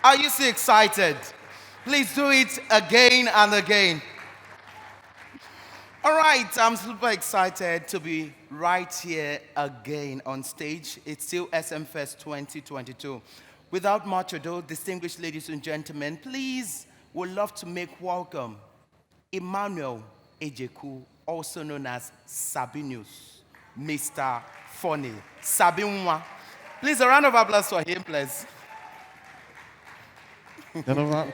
Are you so excited? Please do it again and again. All right, I'm super excited to be right here again on stage. It's still SM Fest 2022. Without much ado, distinguished ladies and gentlemen, please would love to make welcome Emmanuel Ejeku, also known as Sabinus, Mr. Funny, Sabinwa. Please, a round of applause for him, please. Gentlemen,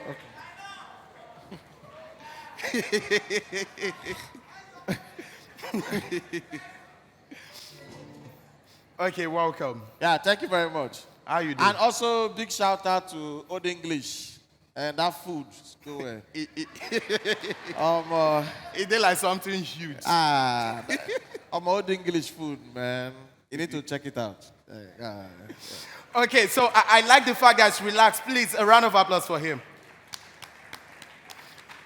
Okay, welcome. yeah, thank you very much. How you doing? And also, big shout out to Old English and that food. Go away. It did like something huge. Old English food, man. You need to check it out. Okay, so I like the fact that it's relaxed. Please, a round of applause for him.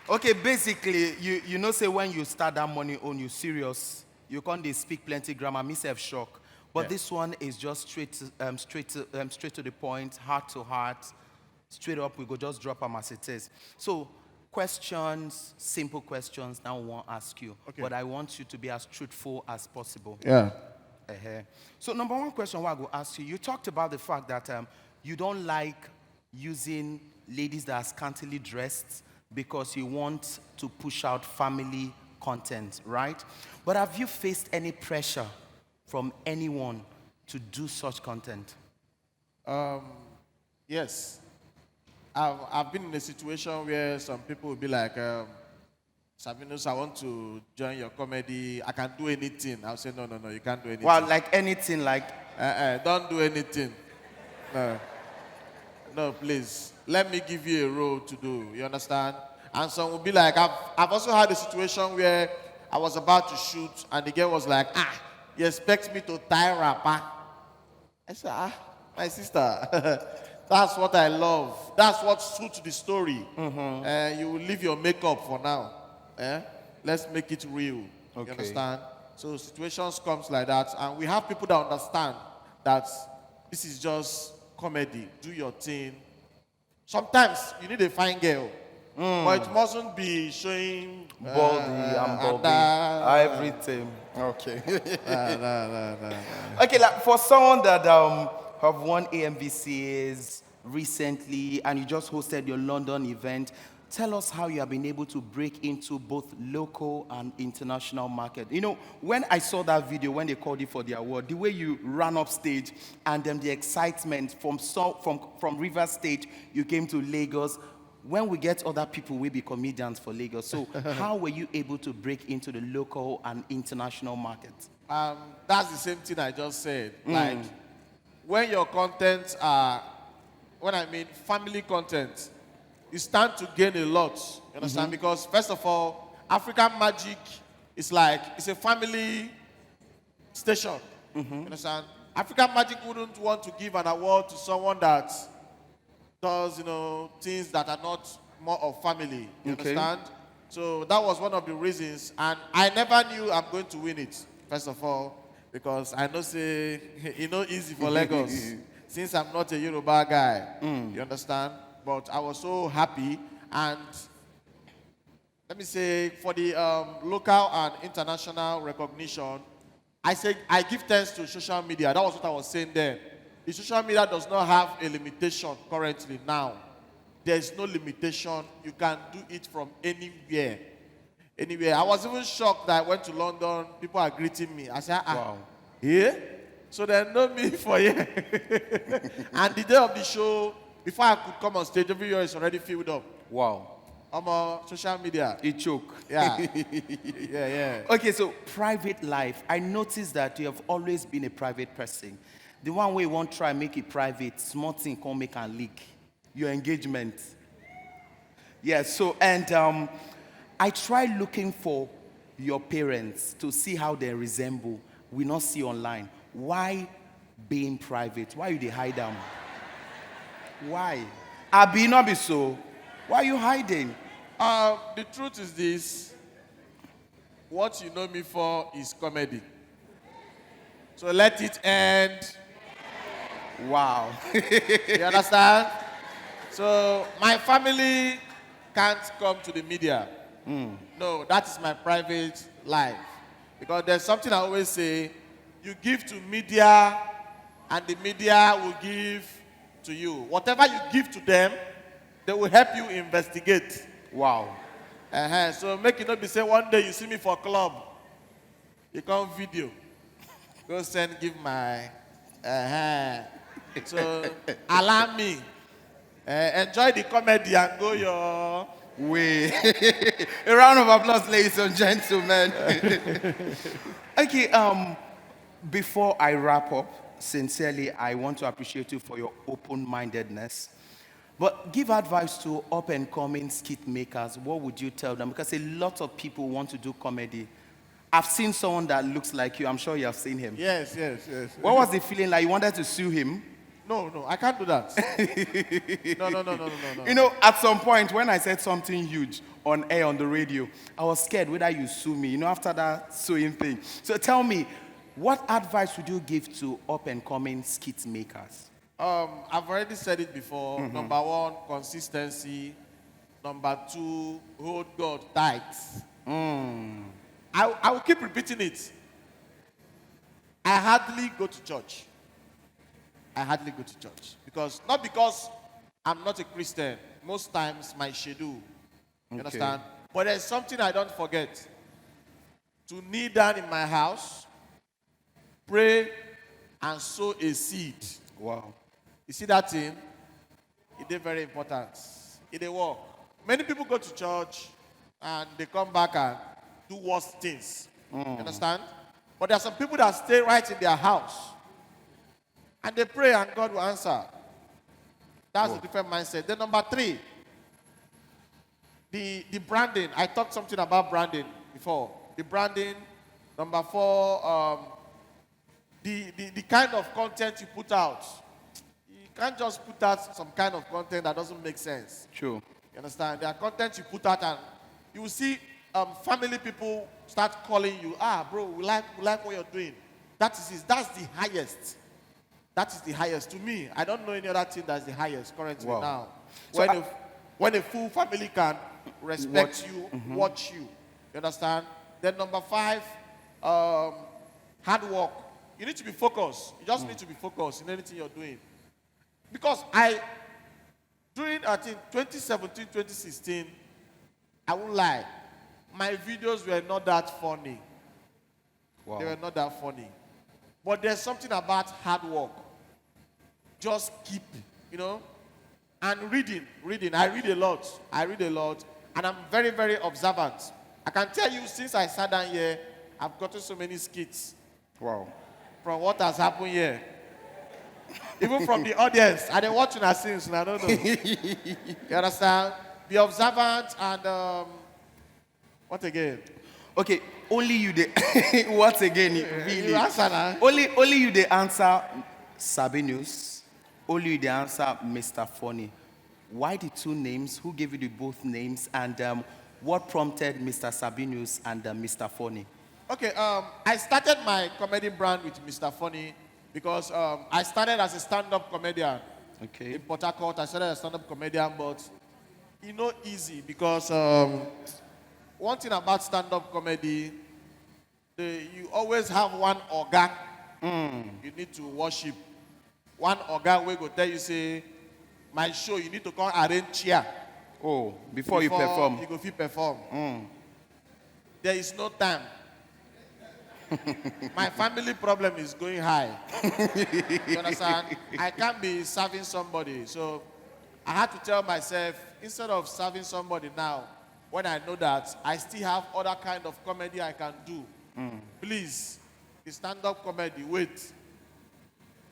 Okay, basically, you know, say when you start that money on you serious, you can't dey speak plenty grammar, me self shock. But Yeah. this one is just straight to the point, heart to heart, straight up. We go just drop them as it is. So, questions, simple questions. Now I won't ask you, Okay. but I want you to be as truthful as possible. Yeah. So number one question I will ask you, you talked about the fact that you don't like using ladies that are scantily dressed because you want to push out family content, right? But have you faced any pressure from anyone to do such content? Yes. I've been in a situation where some people will be like, Sabinus, I want to join your comedy. I can do anything. I'll say, no, you can't do anything. Well, like anything, like, Don't do anything. No, please. Let me give you a role to do. You understand? And some will be like, I've also had a situation where I was about to shoot and the girl was like, you expect me to tie wrapper? I said, my sister, that's what I love. That's what suits the story. You will leave your makeup for now. Let's make it real. Okay. You understand? So situations comes like that, and we have people that understand that this is just comedy. Do your thing. Sometimes you need a fine girl, but it mustn't be showing body and bobby, everything. Okay. No. Okay, like for someone that have won AMVCAs recently and you just hosted your London event, tell us how you have been able to break into both local and international market. You know, when I saw that video, when they called you for the award, the way you ran up stage and then the excitement from River State, you came to Lagos. When we get other people, we be comedians for Lagos. So how were you able to break into the local and international market? That's the same thing I just said. Like, when your content are, when I mean family content, you stand to gain a lot. You understand? Because first of all, African Magic is like, it's a family station. You understand? African Magic wouldn't want to give an award to someone that does, things that are not more of family. You Okay. understand? So that was one of the reasons. And I never knew I'm going to win it, first of all, because I know say, easy for Lagos. Since I'm not a Yoruba guy. You understand? But I was so happy. And let me say, for the local and international recognition, I give thanks to social media. That was what I was saying then. The social media does not have a limitation currently now. There is no limitation. You can do it from anywhere. Anywhere. I was even shocked that I went to London. People are greeting me. I said, Wow. here? So they know me for here. And the day of the show, before I could come on stage, every year is already filled up. Wow. I'm on social media. It choke. Yeah. Yeah. Okay, so private life. I noticed that you have always been a private person. The one way you won't try make it private, small thing can't make and leak. Your engagement. Yeah, so, and I tried looking for your parents to see how they resemble. We not see online. Why being private? Why you they hide them? Why? I be not be so. Why are you hiding? The truth is this. What you know me for is comedy. So let it end. Wow. You understand? So my family can't come to the media. No, that is my private life. Because there's something I always say, you give to media and the media will give to you. Whatever you give to them, they will help you investigate. Wow. So make it not be say one day you see me for club, you come video, go send give my. So allow me, enjoy the comedy and go your. Way. A round of applause, ladies and gentlemen. Okay, before I wrap up, sincerely, I want to appreciate you for your open-mindedness. But give advice to up-and-coming skit makers. What would you tell them? Because a lot of people want to do comedy. I've seen someone that looks like you. I'm sure you have seen him. Yes. What was the feeling like? You wanted to sue him? No, I can't do that. No. You know, at some point when I said something huge on air on the radio, I was scared whether you sue me, you know, after that suing thing. So tell me, what advice would you give to up-and-coming skit makers? I've already said it before. Number one, consistency. Number two, hold God tight. I will keep repeating it. I hardly go to church. Not because I'm not a Christian. Most times my schedule. You understand? But there's something I don't forget. To kneel down in my house, pray, and sow a seed. Wow. You see that thing? It is very important. It is work. Many people go to church and they come back and do worse things. You understand? But there are some people that stay right in their house and they pray and God will answer. That's a different mindset. Then number three, the branding. I talked something about branding before. The branding. Number four, the kind of content you put out. You can't just put out some kind of content that doesn't make sense. True. You understand? There are content you put out and you will see family people start calling you, bro, we like what you're doing. That's the highest. That is the highest. To me, I don't know any other thing that's the highest currently now. So When a full family can respect you, watch you. You understand? Then number five, hard work. You need to be focused. You just need to be focused in anything you're doing. Because during, I think, 2017, 2016, I won't lie, my videos were not that funny. Wow. They were not that funny. But there's something about hard work. Just keep, and reading. I read a lot. And I'm very, very observant. I can tell you, since I sat down here, I've gotten so many skits. Wow. From what has happened here. Even from the audience. I didn't watch it since, and I don't know. You understand? Be observant and, what again? Okay, only you what again? Really? You answer now. Only you the answer Sabinus. Only you the answer Mr. Funny. Why the two names? Who gave you the both names? And what prompted Mr. Sabinus and Mr. Funny? Okay, I started my comedy brand with Mr. Funny because I started as a stand-up comedian. Okay. In Port Harcourt, I started as a stand-up comedian, but easy because one thing about stand-up comedy, you always have one organ you need to worship. One organ will go tell you, say, my show, you need to come arrange chair. Oh, before you perform. You go fit perform. There is no time. My family problem is going high. You understand? I can't be serving somebody. So I had to tell myself, instead of serving somebody now, when I know that I still have other kind of comedy I can do, please, the stand-up comedy, wait.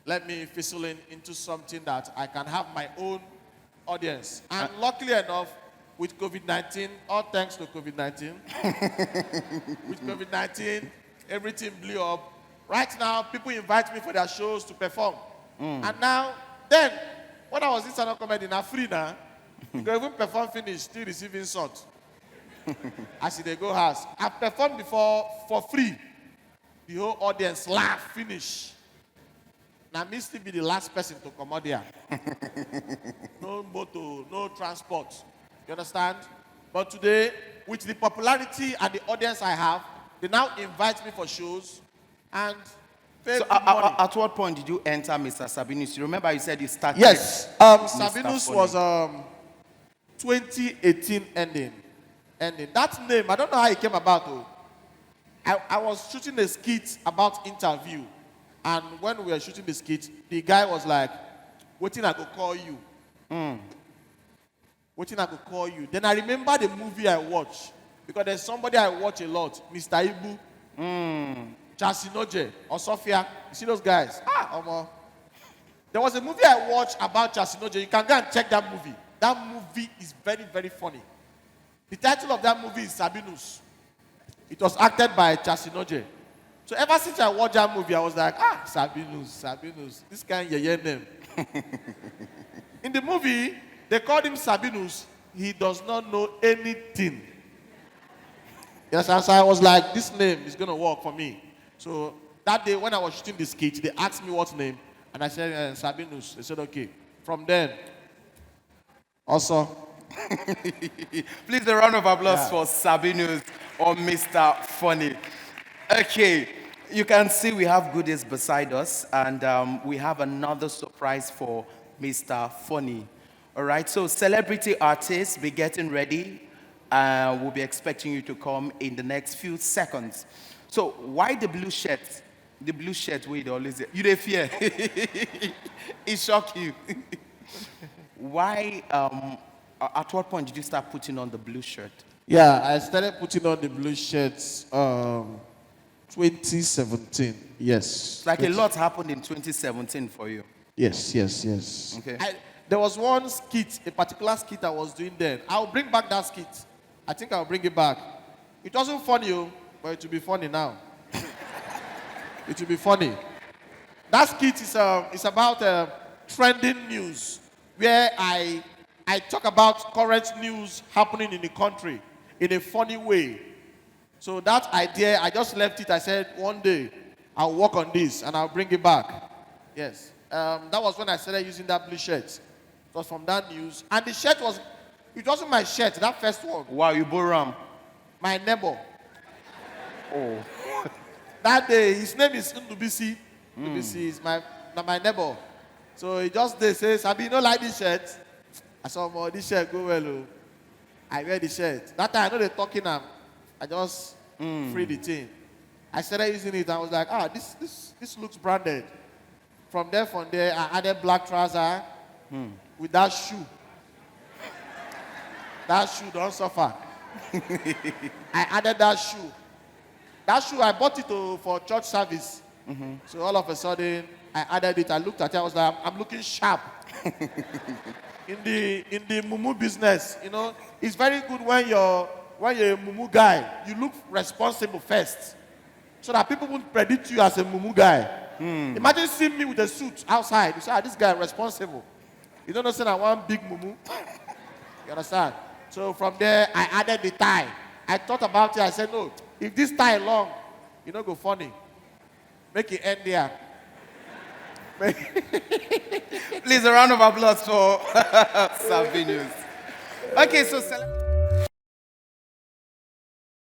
Let me fizzle into something that I can have my own audience. And luckily enough, with COVID-19, all thanks to COVID-19, with COVID-19, everything blew up. Right now, people invite me for their shows to perform. And now, then, when I was in stand-up comedy, now free now, you can even perform finish, still receive insult. As they go house. I performed before for free. The whole audience laugh, finish. Now, me still be the last person to come out there. No moto, transport. You understand? But today, with the popularity and the audience I have, they now invite me for shows and pay So good money. at what point did you enter Mr. Sabinus? You remember you said you started. Yes, Mr. Sabinus Funny. was 2018 ending. That name, I don't know how it came about though. I was shooting a skit about interview. And when we were shooting the skit, the guy was like, waiting I could call you. Waiting I could call you. Then I remember the movie I watched. Because there's somebody I watch a lot, Mr. Ibu, Chasinoje, or Sophia. You see those guys? There was a movie I watched about Chasinoje. You can go and check that movie. That movie is very, very funny. The title of that movie is Sabinus. It was acted by Chasinoje. So ever since I watched that movie, I was like, Sabinus, this kind of name. In the movie, they called him Sabinus. He does not know anything. Yes, and so I was like, this name is going to work for me. So that day when I was shooting the skit, they asked me what name. And I said, Sabinus. They said, okay. From then, also. Please, a round of applause for Sabinus or Mr. Funny. Okay, you can see we have goodies beside us, and we have another surprise for Mr. Funny. All right, so celebrity artists, be getting ready. We'll be expecting you to come in the next few seconds. So why the blue shirt? The blue shirt, we always you dey fear. It shocked you. Why? At what point did you start putting on the blue shirt? Yeah, I started putting on the blue shirts 2017. Yes. It's like a lot happened in 2017 for you. Yes. Okay. There was one skit, a particular skit I was doing then. I'll bring back that skit. I think I'll bring it back. It wasn't funny, but it will be funny now. It will be funny. That skit is about trending news, where I talk about current news happening in the country in a funny way. So that idea, I just left it. I said, one day, I'll work on this and I'll bring it back. Yes. That was when I started using that blue shirt. It was from that news. And the shirt it wasn't my shirt, that first one. Wow, you borrow. My neighbor. Oh. That day, his name is Ndubisi. Ndubisi is my neighbor. So he just says, Abi, you don't like this shirt? I said, oh, this shirt go well. Oh. I wear the shirt. That time, I know they're talking now. I just free the thing. I started using it. I was like, this looks branded. From there, I added black trouser with that shoe. That shoe don't suffer. I added that shoe. That shoe, I bought it for church service. So all of a sudden, I added it. I looked at it. I was like, I'm looking sharp. In the mumu business, it's very good when you're a mumu guy, you look responsible first, so that people won't predict you as a mumu guy. Imagine seeing me with a suit outside. You say, this guy is responsible. You don't understand, I want big mumu. You understand? So from there, I added the tie. I thought about it. I said, no, if this tie long, go funny. Make it end there. Please, a round of applause for Sabinus. Okay, so